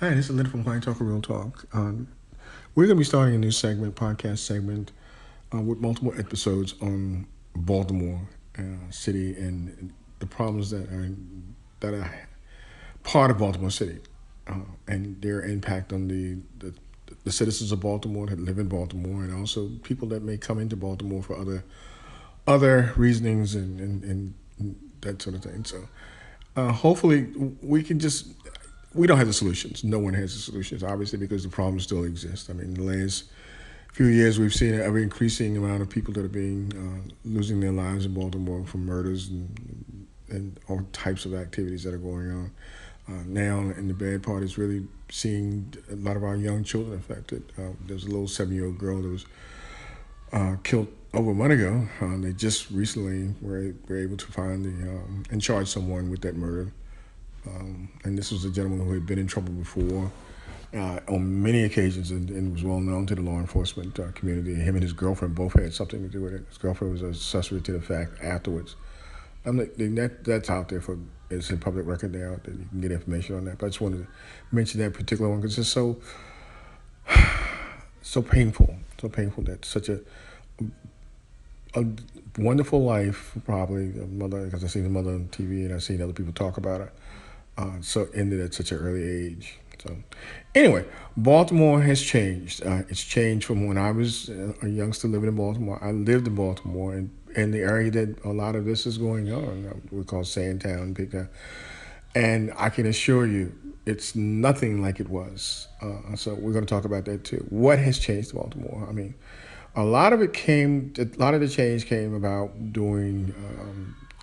Hi, this is Linda from Whytalker Real Talk. We're going to be starting a new segment, podcast segment, with multiple episodes on Baltimore City and the problems that are part of Baltimore City and their impact on the citizens of Baltimore that live in Baltimore, and also people that may come into Baltimore for other reasonings and that sort of thing. So hopefully we can just we don't have the solutions. No one has the solutions, obviously, because the problems still exist. I mean, the last few years we've seen an ever increasing amount of people that are being losing their lives in Baltimore from murders and all types of activities that are going on now. And the bad part is really seeing a lot of our young children affected. There's a little 7-year-old girl that was killed over a month ago. They just recently were able to find and charge someone with that murder. And this was a gentleman who had been in trouble before on many occasions and was well known to the law enforcement community. Him and his girlfriend both had something to do with it. His girlfriend was accessory to the fact afterwards. That's out there it's in public record now that you can get information on that. But I just wanted to mention that particular one because it's so painful that such a wonderful life, probably a mother, because I've seen the mother on TV and I've seen other people talk about her. So ended at such an early age. So anyway, Baltimore has changed. It's changed from when I was a youngster living in Baltimore. I lived in Baltimore and in the area that a lot of this is going on. We call Sandtown, Big Town. And I can assure you, it's nothing like it was. So we're going to talk about that too. What has changed Baltimore? I mean, a lot of the change came about during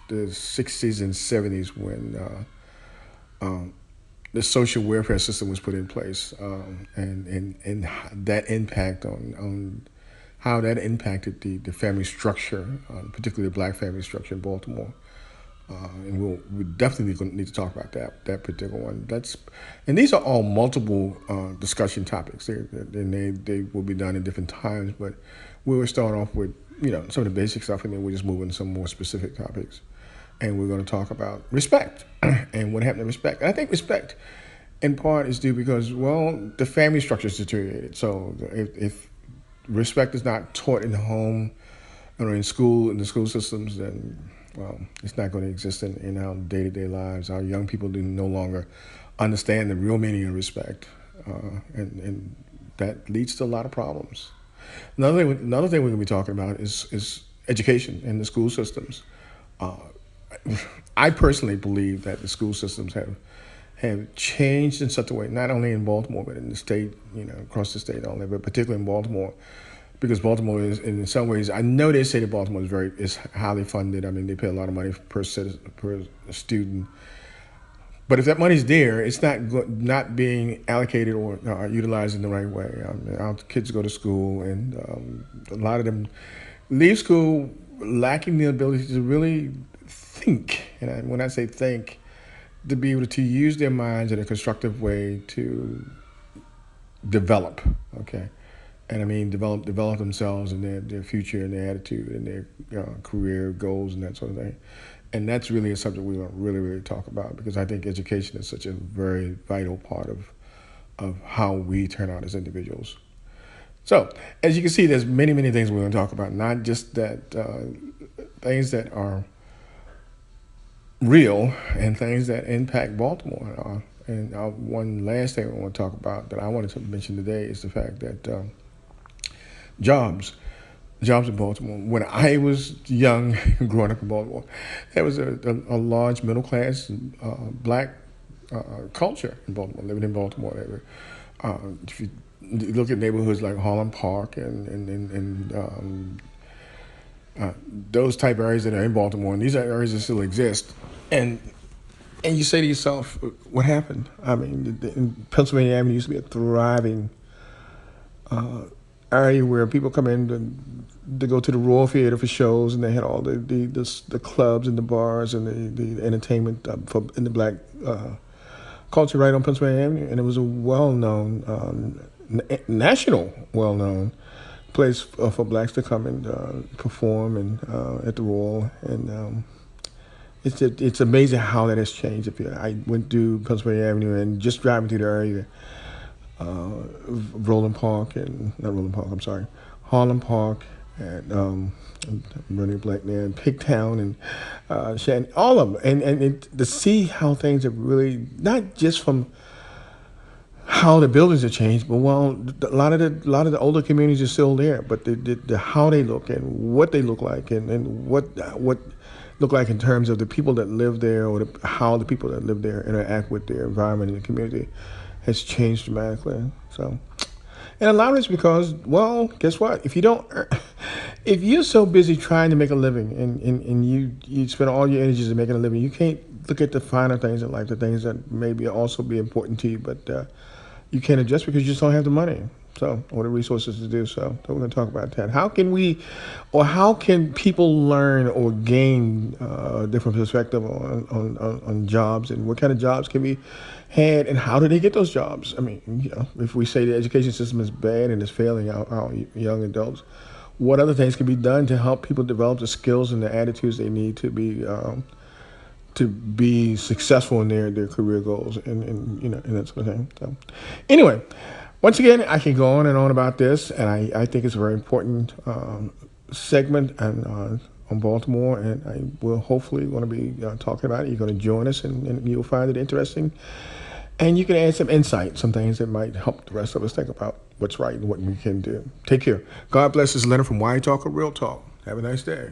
the 60s and 70s when the social welfare system was put in place, and that impact on how that impacted the family structure, particularly the black family structure in Baltimore. And we definitely need to talk about that particular one. And these are all multiple discussion topics. They will be done in different times, but we will start off with some of the basic stuff, and then we'll just move into some more specific topics. And we're going to talk about respect and what happened to respect. And I think respect, in part, is due because the family structure is deteriorated. So if respect is not taught in the home or in school, in the school systems, then it's not going to exist in our day-to-day lives. Our young people do no longer understand the real meaning of respect, and that leads to a lot of problems. Another thing we're going to be talking about is education and the school systems. Uh, I personally believe that the school systems have changed in such a way, not only in Baltimore but in the state, across the state, all that, but particularly in Baltimore, because Baltimore is, in some ways, I know they say that Baltimore is highly funded. I mean, they pay a lot of money per student, but if that money's there, it's not being allocated or utilized in the right way. Our kids go to school, and a lot of them leave school lacking the ability to really think. And when I say think, to be able to use their minds in a constructive way to develop. Okay. And I mean develop themselves and their future and their attitude and their career goals and that sort of thing. And that's really a subject we want to really, really talk about, because I think education is such a very vital part of how we turn out as individuals. So, as you can see, there's many, many things we're going to talk about, not just that things that are real and things that impact Baltimore. And one last thing I want to talk about that I wanted to mention today is the fact that jobs in Baltimore. When I was young, growing up in Baltimore, there was a large middle class black culture in Baltimore, living in Baltimore. If you look at neighborhoods like Harlem Park and those type areas that are in Baltimore, and these are areas that still exist, and you say to yourself, what happened? I mean, in Pennsylvania Avenue used to be a thriving area where people come in to go to the Royal Theater for shows, and they had all the clubs and the bars and the entertainment in the black culture right on Pennsylvania Avenue, and it was a well-known, national well-known place for blacks to come and perform and at the Royal, and it's amazing how that has changed. If you, I went through Pennsylvania Avenue and just driving through the area, Roland Park and not Roland Park. I'm sorry, Harlem Park and I'm running a black man, Pigtown and Shannon, all of them, and to see how things have really not just from how the buildings have changed, but well, a lot of the older communities are still there, but the how they look and what they look like and what look like in terms of the people that live there or how the people that live there interact with their environment and the community has changed dramatically. So, and a lot of it's because, well, guess what? If you don't, if you're so busy trying to make a living and you spend all your energies in making a living, you can't look at the finer things in life, the things that maybe also be important to you, but you can't adjust because you just don't have the money. So, or the resources to do so. So we're going to talk about that. How can we, or how can people learn or gain a different perspective on jobs and what kind of jobs can be had and how do they get those jobs? I mean, if we say the education system is bad and is failing our young adults, what other things can be done to help people develop the skills and the attitudes they need to be successful in their career goals and that sort of thing. So, anyway, once again, I can go on and on about this, and I think it's a very important segment on Baltimore, and I will hopefully want to be talking about it. You're going to join us, and you'll find it interesting, and you can add some insight, some things that might help the rest of us think about what's right and what we can do. Take care. God bless. This is Leonard from Whytalker Real Talk. Have a nice day.